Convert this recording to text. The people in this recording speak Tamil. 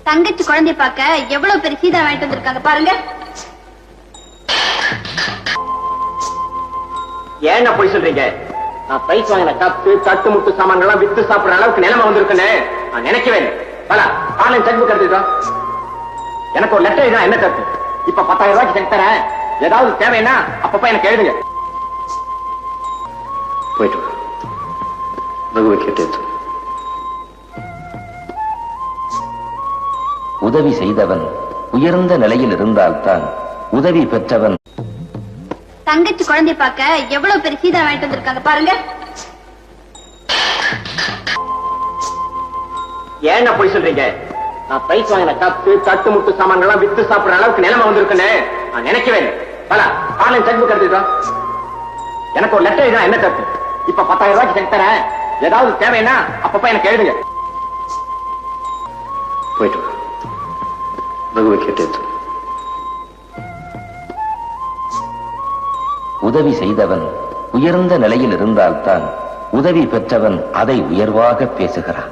தங்கச்சி குழந்தை பார்க்க எவ்வளவு பெரிய சீதா வாங்கிட்டு வந்திருக்காங்க பாருங்க. ஏன்னா போய் சொல்றீங்க? நான் பிரைஸ் வாங்கின கப்பு தட்டு முட்டு சாமான்கள் வித்து சாப்பிடுற அளவுக்கு நிலைமை வந்திருக்குன்னு நான் நினைக்கவே இல்லை. ஆன்லைன் செக் புக் எடுத்துக்கிட்டோம். எனக்கு ஒரு லெட்டர் தான் என்ன கருத்து? இப்ப 10,000 ரூபாய்க்கு செக் தரேன். ஏதாவது தேவைன்னா அப்பப்ப எனக்கு எழுதுங்க. போயிட்டு ரகுவை கேட்டு உதவி செய்தவன் உயர்ந்த நிலையில் இருந்தால்தான் உதவி பெற்றவன். தங்கச்சி குழந்தை பார்க்க எவ்வளவு பெரிய சீதா வாங்கிட்டு வந்திருக்காங்க பாருங்க. ஏன்னா போய் சொல்றீங்க? நான் பிரைஸ் வாங்கின கப்பு தட்டு முட்டு சாமான்கள் வித்து சாப்பிடுற அளவுக்கு நிலைமை வந்திருக்குன்னு நான் நினைக்கவே இல்லை. ஆன்லைன் செக் புக் எடுத்துக்கிட்டோம். எனக்கு ஒரு லெட்டர் தான் என்ன கருத்து? இப்ப 10,000 ரூபாய்க்கு செக் தரேன். ஏதாவது தேவைன்னா அப்பப்ப எனக்கு எழுதுங்க. போயிட்டு ரகுவை கேட்டு உதவி செய்தவன் உயர்ந்த நிலையில் இருந்தால்தான் உதவி பெற்றவன் அதை உயர்வாக பேசுகிறான்.